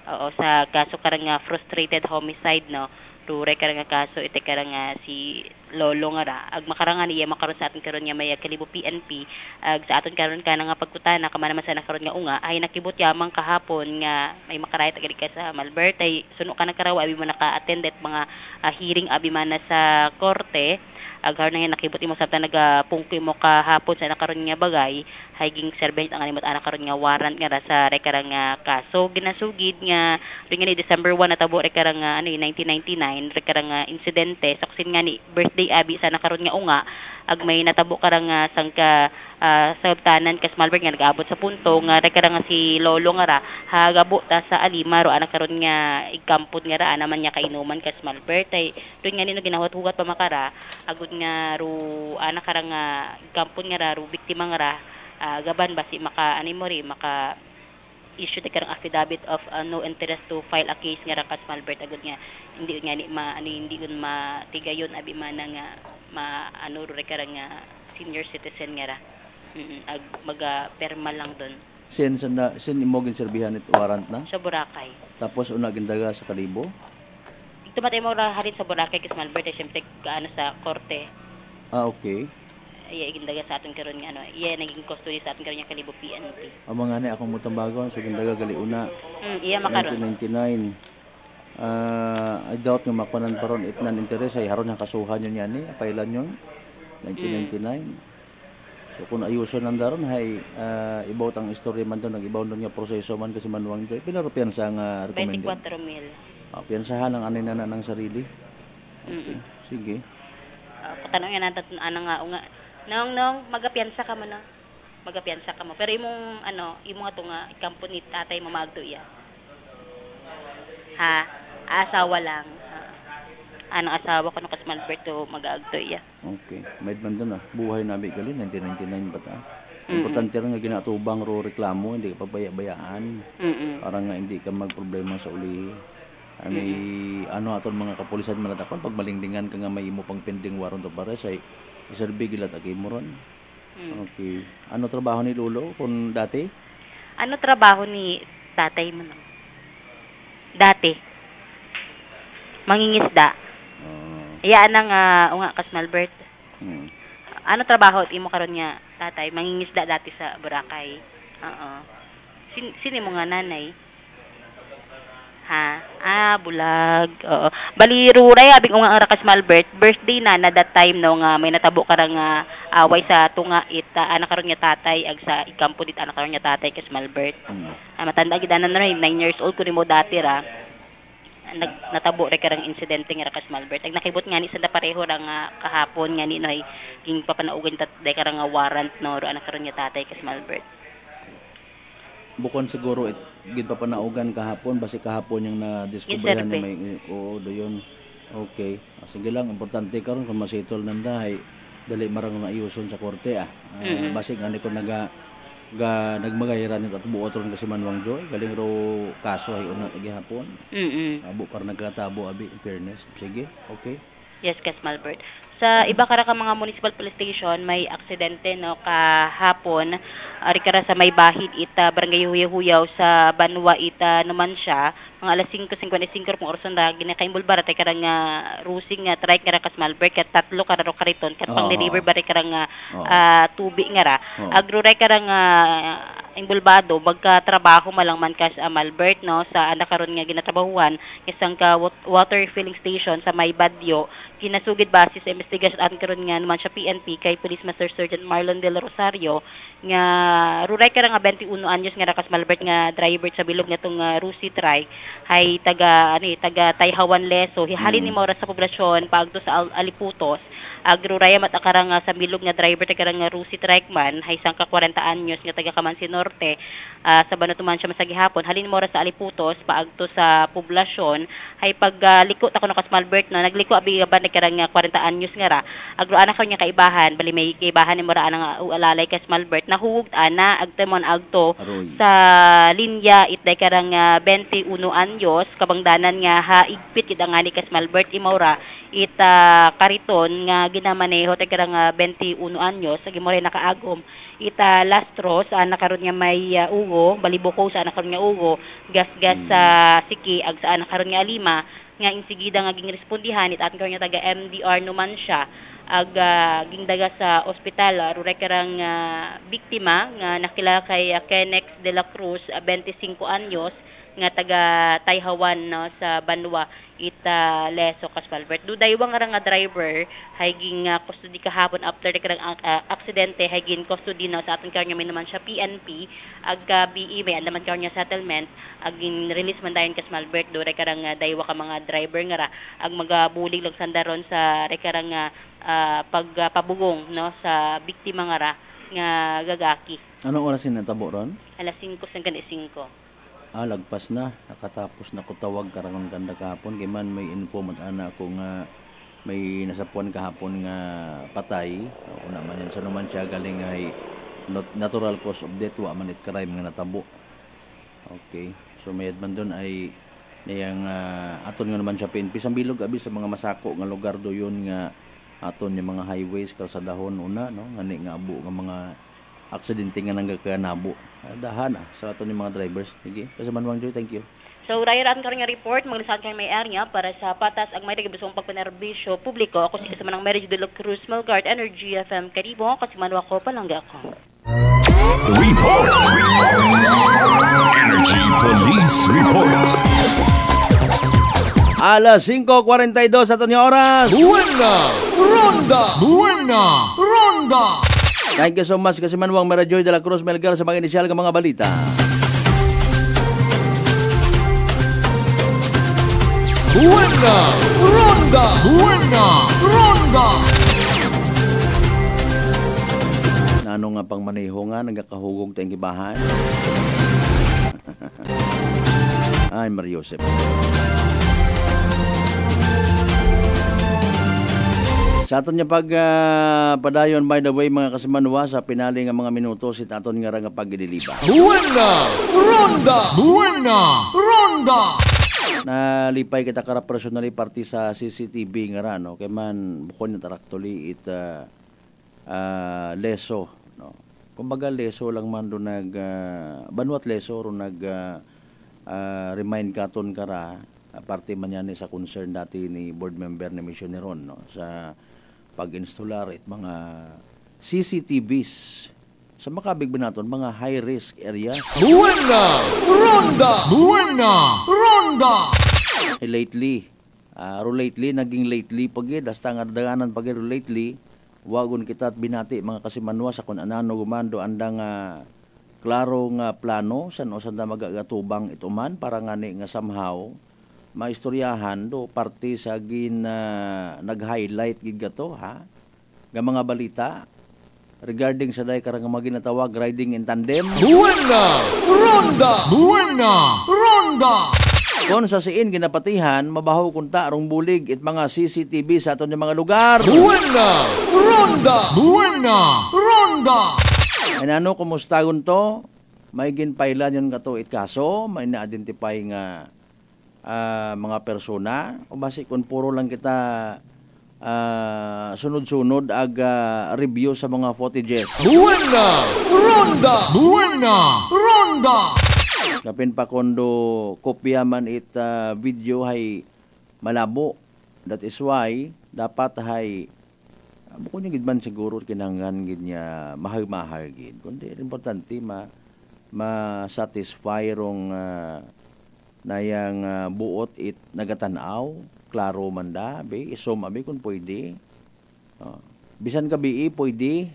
Oo, sa kaso karang frustrated homicide no rure karang kaso ite karang si lolo nga ra ag makarangan iya makaron sa aton karon nga may kalibo PNP ag sa aton karon ka nga pagkutana kamana man sa nakaron nga unga ay nakibot yamang kahapon nga may makarayat agad ka sa Malbert ay suno ka nagkarawa abi mo naka-attend at mga hearing abi man sa korte ag karon nga nakibot imo sabta nagapungkoy mo kahapon sa nakaron nga bagay higing servant ang animot anak karon nga warrant nga ra sa rekarang kaso ginasugid nga ring ni December 1 natabo rekarang 1999 rekarang insidente saksin nga ni birthday abi sa nakaron nga unga ag may natabo karang sangka sa tanan kas Malbert nga nagaabot sa punto nga rekarang si lolo nga ra hagabo ta sa alima ro anak karon nga igkampod nga ra naman nya kainuman kas Malbert ay ring nga nino ginahut-hugat pa makara agud nga ro anak karang igkampod nga ra ro biktima nga ra gaban basi maka animori maka issue ta karang affidavit of no interest to file a case nga ra kas Malbert agud nga hindi nga hindi gun matigayon abi man nga ano ro karang senior citizen nga ra ag maga-perma lang doon. Sin imo gin serbihan it warrant na? Sa Boracay. Tapos una gindaga sa Kalibo? Ito matay mo ra halit sa Boracay kas Malbert ay syempre gaano sa korte. Okay. iya gindaga sa aton karon nga ano, iya naging custody sa aton karon nga Kalibo PNP. Ang mga ni akong mutambagon so gindaga gali una. Iya makaron. 1999. I doubt nga makunan paron itnan interest ay haron nga kasuhan yun yan apailan yun 1999. So kung ayuson nan daron hay ibawt ang istorya man doon nag-ibaw doon nga proseso man kasi manuang doy pinarupian sa nga recommended. 24,000. Piyansahan ang anin na ng sarili. Okay. Sige. Patanong nga natin ano nga unga. Nong magapiyansa ka mo na. Magapiyansa ka mo. Pero imong ano, imong ato nga ikampo ni tatay mo maagto iya. Ha? Asawa lang. Anong asawa ko no kas Malberto mag-aagto iya. Okay. May man doon buhay na bigali 1999 bata. Importante rin nga ginatubang ro reklamo, hindi ka pabaya-bayaan. Para nga hindi ka magproblema sa uli. May ano aton mga kapulisan malatakon pag malingdingan ka nga may imo pang pending warrant of arrest ay iserbi gilat aki mo ron. Okay. Ano trabaho ni Lolo kung dati? Ano trabaho ni tatay mo no? Dati. Mangingisda. Iya nang unga kas Malbert. Ano trabaho imo karon nga tatay? Mangingisda dati sa Boracay. Oo. Sino mo nga nanay? Ha? Bulag. Oo. Bali ruray abing unga ang rakas Malbert. Birthday na that time no nga may natabo karang away sa tunga anak karon nga tatay ag sa ikampo dit anak karon nga tatay kas Malbert. Matanda gid na 9 years old ko nimo dati ra. Natabo ra karang insidente nga rakas Malbert. Ag nakibot nga ni sa pareho ra nga kahapon nga ni noy ging papanaugan tatay karang warrant no ro anak karon nga tatay kas Malbert. Bukon siguro gid pa panaugan kahapon basi kahapon yung na-discoveryhan ni may doyon. Okay. Sige lang importante karon kung masitol nanda ay dali marang naayuson sa korte basi nga ni ko nagmagahiran at buot ron kasi Manwang Joy galing ro kaso ay una tagi hapon. Abo kar nagkatabo abi in fairness. Sige. Okay. Yes, kas Malbert. Sa iba kara ka mga municipal police station may aksidente no kahapon ari kara sa may bahid ita barangay Huyaw sa Banwa ita naman siya mga alas 5:55 kung orson ra ginakaimbol bara tay kara nga rusing nga trike nga kas Malbert ket tatlo kara ro kariton ket pang deliver bara kara nga tubi nga ra agro ra kara nga imbulbado magka-trabaho malang man kas Malbert no sa anak karon nga ginatrabahuan isang ka water filling station sa may Badyo kinasugid base sa investigasyon at karon nga naman siya PNP kay Police Master Sergeant Marlon Del Rosario nga ruray kara nga 21 anyos nga rakas Malbert nga driver sa bilog natong Rusi Trike hay taga Tayhawan Leso halin ni mora sa poblasyon paagto sa Aliputos agruray mat akara nga sa bilog nga driver taga nga Rusi Trike man hay sang ka 40 anyos nga taga Kamansi Norte sa Banatuman siya masagihapon halin mora sa Aliputos paagto sa poblasyon hay pagliko ako no kas Malbert na nagliko abi ba karang 40 anyos nga ra agro anak ko nya kaibahan bali may kaibahan ni mora anang ualalay kas Malbert nahugog ana agtemon agto sa linya itday karang 21 anyos kabangdanan nga haigpit kid ang ani kas Malbert imora ita kariton nga ginamaneho tay karang 21 anyos sa gimore nakaagom ita lastro sa anak karon nga may ugo balibuko sa anak karon nga ugo gasgas sa siki ag sa anak karon nga lima nga insigida nga ging respondihan it aton nga taga MDR numan siya ag gingdaga sa ospital ruray karang biktima nga nakilala kay Kenex de la Cruz 25 anyos nga taga Tayhawan no sa Banwa ita Leso kas Malbert duday wa nga driver hay ging custody kahapon after the karang aksidente hay gin custody no sa aton karon may naman siya PNP ag BE may andaman karon nga settlement ag gin release man dayon kas Malbert duray karang daywa ka mga driver nga ra ag magabulig lang sandaron sa karang pagpabugong no sa biktima nga ra nga gagaki. Anong oras natabo ron? Alas 5:55. Lagpas na. Nakatapos na ko tawag karangon ganda kahapon. Kaya man may info matana ko nga may nasapuan kahapon nga patay. O naman yan sa naman siya galing ay natural cause of death. Wa man it crime nga natabo. Okay. So mayad man doon ay niyang aton nga naman siya PNP. Sa bilog abi sa mga masako nga lugar do yun nga aton yung mga highways kalsadahon una. No? Ngani nga abo nga mga aksidente nga nanggakanabo. Dahan sa aton yung mga drivers. Sige. Kasi Manwang Joy, thank you. So, rayaraan ka rin nga report, maglisaan kayo may area para sa patas ang may nagibusong pagpanerbisyo publiko. Ako si Manang Mary de la Cruz Melgard, Energy FM Karibo, kasi manwa ko, palangga ako. Report! Energy Police Report! Alas 5:42 sa ito niya oras. Buena! Ronda! Buena! Ronda! Thank you so much kasi Manuang Merajoy de la Cruz Melgar sa mga inisyal ng mga balita. Buena! Ronda! Buena! Ronda! Nano nga pang maneho nga, nagkakahugog tayong ibahan. Ay, Mariosep. Sa aton niya padayon, by the way, mga kasimanwa, sa pinali nga mga minuto, si aton nga nga pag-idiliba. Buena! Ronda! Buena! Ronda! Nalipay kita kara personally party sa CCTV nga ra, no? Kaya man, bukod na taraktuli leso, no? Kumbaga leso lang man doon banuat leso ro remind katon kara parte man yan sa concern dati ni board member ni Missioneron, no? Sa pag-installer it mga CCTVs sa makabig naton mga high risk area. Buena! Ronda! Buena! Ronda! Lately naging lately pagid hasta nga daganan pagid lately wagon kita at binati mga kasimanwa sa kun anano gumando andang klaro nga plano san da magagatubang ituman para ngani nga somehow maistoryahan do parte sa nag-highlight gid gato ha nga mga balita regarding sa day karang maginatawag riding in tandem. Buena! Ronda! Buena! Ronda! Kung sa siin ginapatihan, mabaho kunta rong bulig it mga CCTV sa aton mga lugar. Buena! Ronda! Buena! Ronda! Ay nano, kumusta to? May ginpailan yun kato it kaso, may na-identify nga mga persona. O basi kung puro lang kita sunod-sunod review sa mga footages. Buena! Ronda! Buena! Ronda! Kapin pa kondo kopya man it video hay malabo. That is why dapat hay bukod niya gidman siguro kinanggan gid niya mahal-mahal gid. Kundi importante ma-satisfy rong nayang buot it nagatanaw klaro man da be isom abi kun pwede bisan ka bi pwede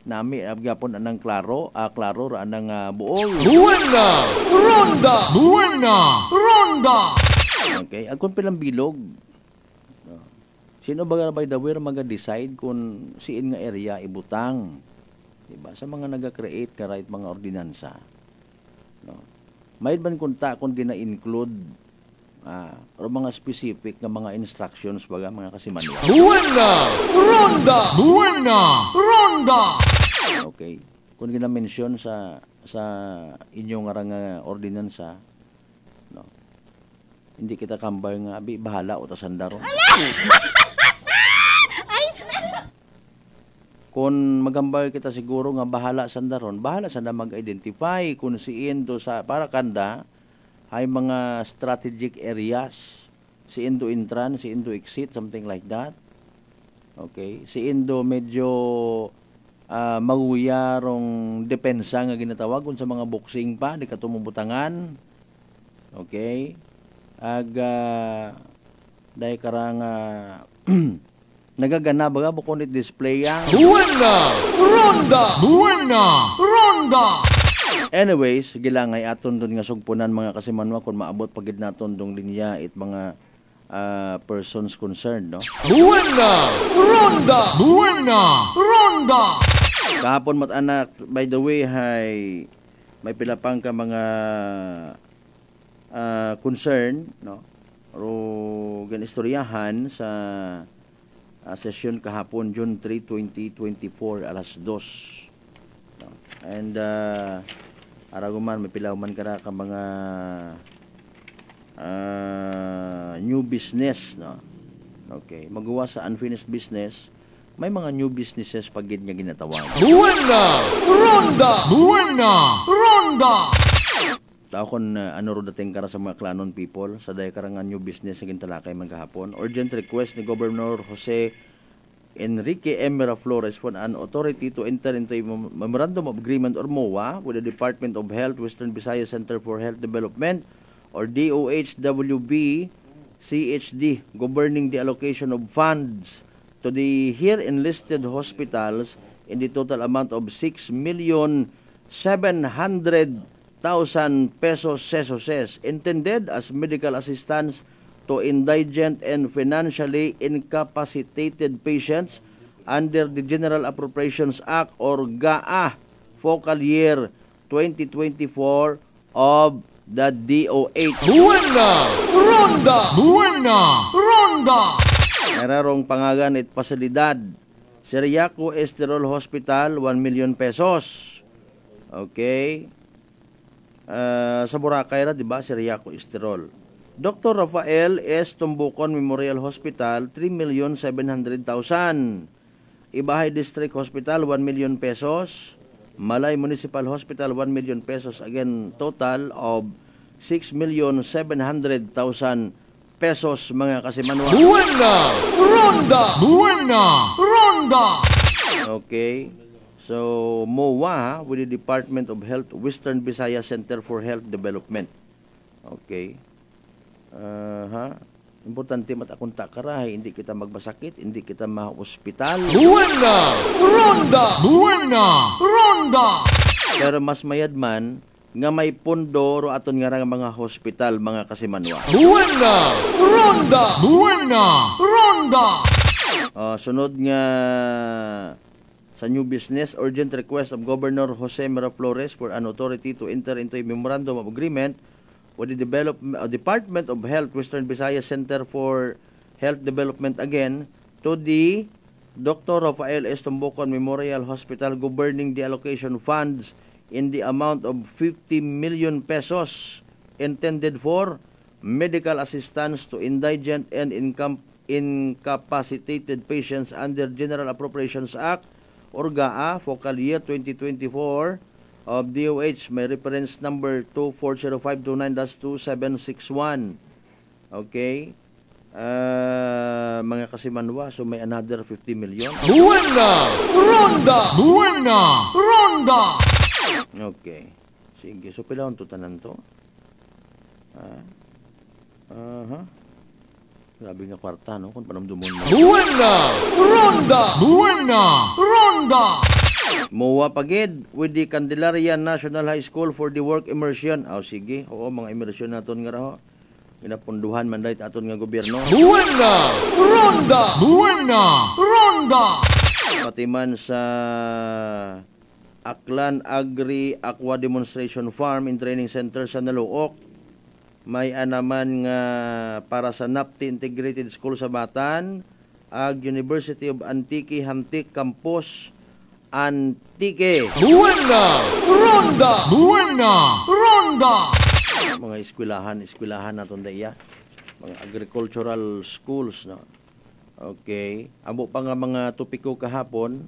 nami abgapon anang klaro ra anang buol. Buena! Ronda! Buena! Ronda! Okay, akon pilang bilog. Sino ba by the way maga-decide kung siin nga area ibutang? Diba? Sa mga naga-create ka right mga ordinansa. No. May ban kunta kung gina-include o mga specific na mga instructions baga mga kasimanwa. Buena! Ronda! Buena! Ronda! Okay. Kung gina-mention sa inyong nga ordinansa, no. Hindi kita kambal nga abi bahala o tasandaron. Kung magambal kita siguro nga bahala sandaron, bahala sanda mag-identify kung siin do sa para kanda ay mga strategic areas, siin do intran, siin do exit, something like that. Okay, siin do medyo maguyarong depensa nga ginatawag kung sa mga boxing pa di katumubutangan. Okay? Dahil karang nagagana baga bukod it display yang Buena! Ronda! Buena! Ronda! Anyways, gilangay aton doon nga sugpunan mga kasimanwa kung maabot pagid naton dong linya it mga persons concerned, no? Buena! Ronda! Buena! Ronda! Kahapon mat anak, by the way, may pilapang ka mga concern, no? Ro ganistoryahan sa session kahapon June 3, 2024 alas 2. No? And araguman may pilaw man ka mga new business, no? Okay, magawa sa unfinished business, may mga new businesses pagid niya ginatawag. Buena! Ronda! Buena! Ronda! Taokon ano ro dating kara sa mga Klanon people sa day karangan new business sa gintalakay man kahapon. Urgent request ni Governor Jose Enrique M. Miraflores for an authority to enter into a Memorandum of Agreement or MOA with the Department of Health, Western Visayas Center for Health Development or DOHWB CHD governing the allocation of funds to the here enlisted hospitals in the total amount of 6,700,000 pesos intended as medical assistance to indigent and financially incapacitated patients under the General Appropriations Act or GAA Focal Year 2024 of the DOH. Buena! Ronda! Buena! Ronda! Nararong pangagan at pasilidad. Siriaco Esterol Hospital, 1 million pesos. Okay. Sa Boracay ra, di ba? Siriaco Esterol. Dr. Rafael S. Tumbucon Memorial Hospital, 3,700,000. Ibahay District Hospital, 1 million pesos. Malay Municipal Hospital, 1 million pesos. Again, total of 6,700,000 pesos, mga kasimanwa. Buena! Ronda! Buena! Ronda! Okay. So, MOA with the Department of Health, Western Visayas Center for Health Development. Okay. Importante matakunta karahay, hindi kita magbasakit, hindi kita ma-hospital. Buena! Ronda! Buena! Ronda! Pero mas mayadman nga may pondo ro aton nga mga hospital, mga kasimanwa. Buena! Ronda! Buena! Ronda! Sunod nga sa new business, urgent request of Governor Jose Miraflores for an authority to enter into a memorandum of agreement with the Department of Health, Western Visayas Center for Health Development again to the Dr. Rafael S. Tumbucon Memorial Hospital governing the allocation funds in the amount of 50 million pesos intended for medical assistance to indigent and incapacitated patients under General Appropriations Act or GAA Focal Year 2024 of DOH. May reference number 240529-2761. Okay. Mga kasimanwa, so may another 50 million. Buena! Ronda! Buena! Ronda! Okay. Sige, so pilahon to tanan to. Grabe nga kwarta, no? Kung panamdumon mo. Buena! Ronda! Buena! Ronda! MOA pagid with the Candelaria National High School for the work immersion. Sige. Oo, mga immersion naton nga raho. Ginapunduhan man dahil aton nga gobyerno. Buena! Ronda! Buena! Ronda! Pati man sa Aklan Agri Aqua Demonstration Farm and Training Center sa Naluok. May anaman nga para sa NAPTI Integrated School sa Batan, ag University of Antique Hamtik Campus Antique. Buena! Ronda! Buena! Ronda! Mga eskwelahan naton daya. Mga agricultural schools, no. Okay. Amo pa nga mga topiko kahapon,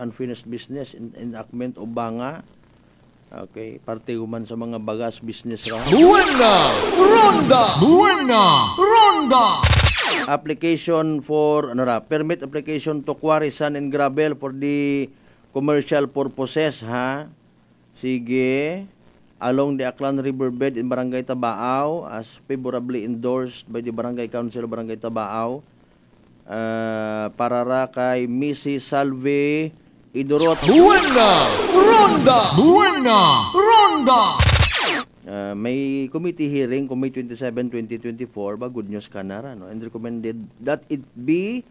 unfinished business, enactment o banga. Okay, parte man sa mga bagas business ra. Buena! Ronda! Buena! Ronda! Application for permit application to quarry sand and gravel for the commercial purposes, ha. Sige. Along the Aklan Riverbed in Barangay Tabao as favorably endorsed by the Barangay Council of Barangay Tabao. Para ra kay Mrs. Salve Idorot. Buena! Ronda! Buena! Ronda! May committee hearing, May 27, 2024, ba good news ka na ra, no? And recommended that it be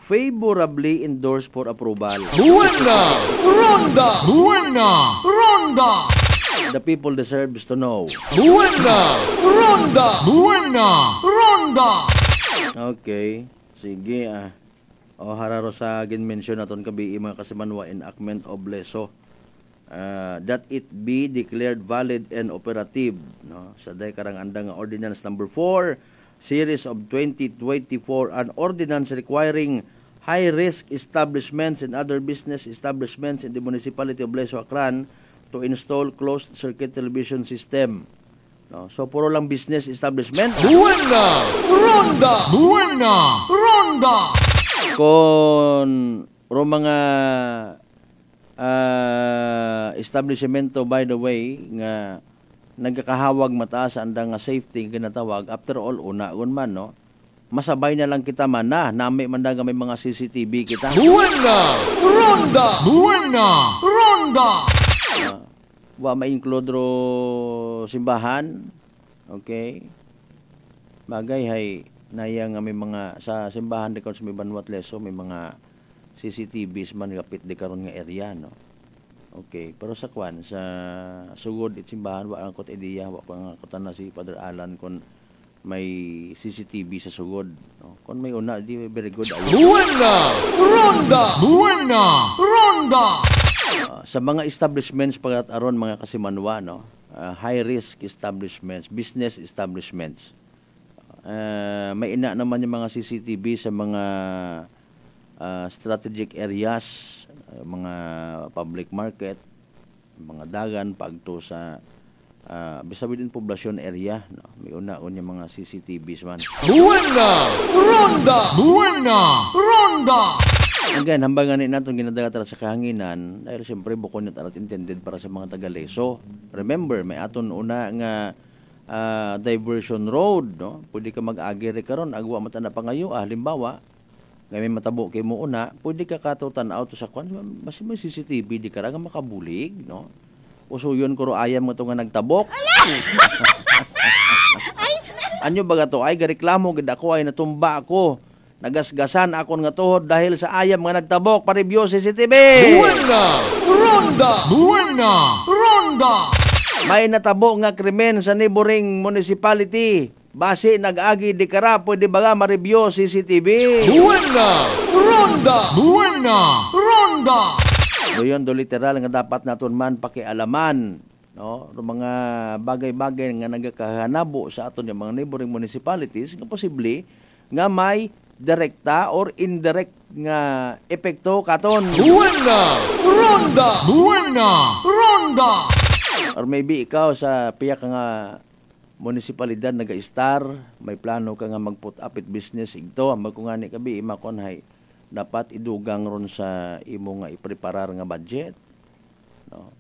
favorably endorsed for approval. Buena! Ronda! Buena! Ronda! The people deserves to know. Buena! Ronda! Buena! Ronda! Okay. Sige, hararo sa mention naton kabi mga kasimanwa enactment of leso. That it be declared valid and operative, no, sa day karang andang ordinance number 4 series of 2024, an ordinance requiring high risk establishments and other business establishments in the municipality of Leso Aklan to install closed circuit television system No? So puro lang business establishment. Buena! Ronda! Buena! Ronda! Kon mga establishmento, by the way, nga nagkakahawag mataas anda nga safety ginatawag, after all una man, no, masabay na lang kita man na nami man nga may mga CCTV kita. Buena! Ronda! Buena! Ronda! Wa ma-include ro simbahan. Okay, bagay hay naya nga may mga sa simbahan di karon sa may Banwat Leso may mga CCTVs man kapit di karon nga area, no. Okay, pero sa kwan sa sugod it simbahan wa ang kot ideya wa pang kutan na si Father Alan kon may CCTV sa sugod, no? Kon may una di very good. Buena! Ronda! Buena! Ronda! Sa mga establishments pagat aron mga kasimanwa, no, high risk establishments, business establishments, may ina naman yung mga CCTV sa mga strategic areas, mga public market, mga dagan pagto sa bisawid din poblasyon area, no, may una-un yung mga CCTVs man. Buena! Ronda! Buena! Ronda! Again, hambangan natin ginadagat sa kahanginan dahil siyempre bukod na talat intended para sa mga taga-Leso. Remember, may aton una nga diversion road, no? Pwede ka mag-agire karon agwa mata na pangayo, halimbawa ngay matabo kay mo una, pwede ka katutan out sa kwan, basta may CCTV di ka ra makabulig, no? Usuyon ko ro ayam nga to nga nagtabok. Anyo baga to ay gareklamo gid ako ay natumba ako. Nagasgasan akon nga tuhod dahil sa ayam nga nagtabok, pa-review CCTV. Buena! Ronda! Buena! Ronda! May natabo nga krimen sa neighboring municipality. Base nag-agi di kara, pwede ba nga ma-review CCTV? Buena! Ronda! Buena! Ronda! Doon do literal nga dapat naton man pakialaman, no, mga bagay-bagay nga nagakahanabo sa aton yung mga neighboring municipalities nga posible nga may direkta or indirect nga epekto katon. Buena! Ronda! Buena! Ronda! Or maybe ikaw sa piyak nga munisipalidad naga-star, may plano ka nga mag-put up it business igto, magkungani kabi imakon hay dapat idugang ron sa imo nga ipreparar nga budget, no.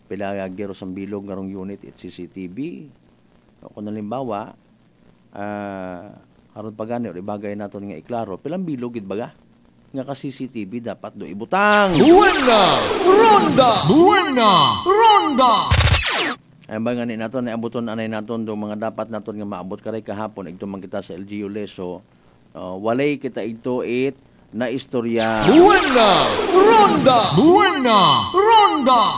Pilagagero sa bilog nga rong unit it CCTV, no, kung halimbawa aron pagani or ibagay naton nga iklaro pilang bilog gid baga nga ka CCTV dapat do ibutang. Buena! Ronda! Buena! Ronda! Ay bangani naton na abuton anay naton do mga dapat naton nga maabot karay kahapon igto man kita sa LGU Leso, walay kita igto it na istorya. Buena! Ronda! Buena! Ronda!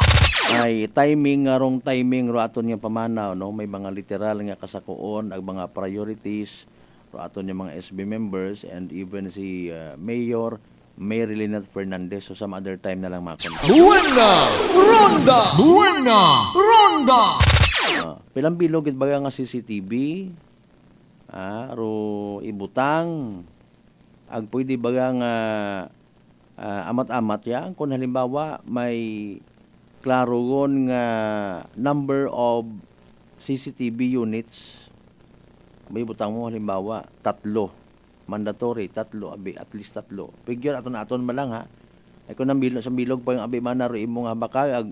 Ay timing nga rong timing ro aton nga pamanaw, no, may mga literal nga kasakuon ag mga priorities ro aton yung mga SB members and even si Mayor Mary Lynette Fernandez. So some other time na lang makon. Buena! Ronda! Buena! Ronda! Pilang bilog gid baga nga CCTV ro ibutang ag pwede baga nga amat-amat ya kung halimbawa may klaro gon nga number of CCTV units. May butang mo halimbawa 3, mandatory 3, abi at least 3. Figure aton man lang ha. Ay kun bilog sa bilog pa yung abi man ro imo nga baka ag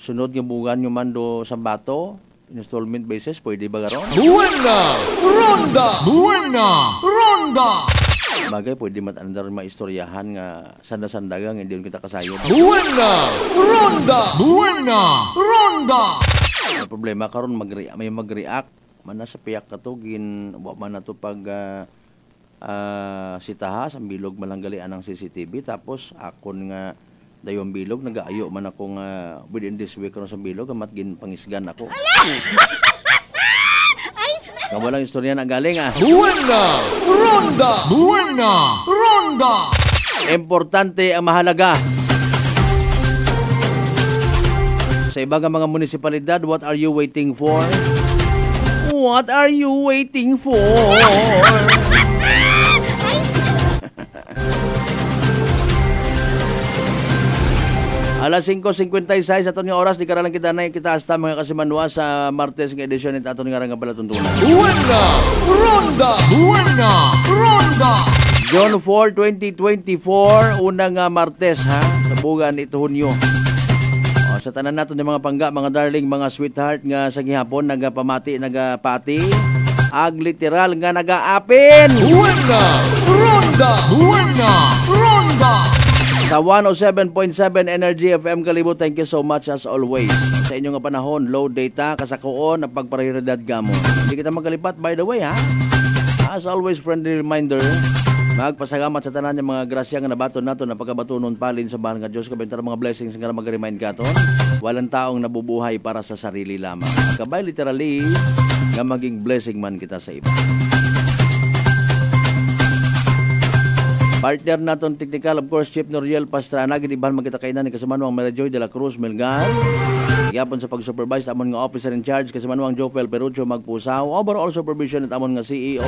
sunod nga bugan nyo man do sa bato installment basis pwede ba garon? Buena! Ronda! Buena! Ronda! Bagay pwede matandar maistoryahan nga sanda-sandagang hindi kita kasayod. Buena! Ronda! Buena! Ronda! Ang problema karon may mag-react man sa piyak kato gin wa man nato pag sitahas ang bilog malanggali anang CCTV tapos akon nga dayon bilog nagaayo man ako nga within this week karon sa bilog amat gin pangisgan ako. Kawalang istorya na galing Buena! Ronda! Buena! Ronda! Importante ang mahalaga. Sa ibang mga munisipalidad, what are you waiting for? What are you waiting for? Alas 5:56 aton nga oras di karalang kita na kita hasta mga kasimanwa sa Martes nga edisyon nit aton nga nga palatuntunan. Buena Ronda. June 4, 2024, unang Martes ha, sa bugan ito Hunyo. Sa tanan naton ng mga pangga, mga darling, mga sweetheart nga sa gihapon nagapamati, nagapati, ag literal nga nagaapin. Buena Ronda. Sa 107.7 Energy FM Kalibo, thank you so much as always. Sa inyong nga panahon, low data, kasakuon, at pagparehidad gamo. Hindi kita magkalipat, by the way ha. As always, friendly reminder, magpasalamat sa tanan yung mga grasya nga nabaton nato na pagkabatunon palin sa bahal nga Diyos. Kabentara mga blessings nga mag-remind ka to. Walang taong nabubuhay para sa sarili lamang. Kabay literally nga maging blessing man kita sa iba. Partner naton technical, of course, Chief Noriel Pastrana. Ginibahan magkita kainan ni Kasamanuang Marajoy de la Cruz Melgar. Yapon sa pag-supervise, amon nga officer in charge, Kasamanuang Jopel Perucho Magpusaw. Overall supervision at amon nga CEO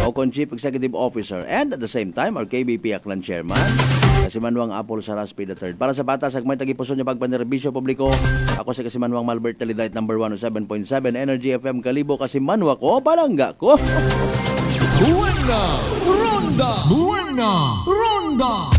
o Chief Executive Officer. And at the same time, our KBP Aklan Chairman, Kasamanuang Apol Saraspi III. Para sa bata, sa may tagipuso niya pagpanerbisyo publiko, ako si Kasamanuang Malbert Talidait, number 107.7 Energy FM Kalibo. Kasimanwa ko, palangga ko. Buena Ronda.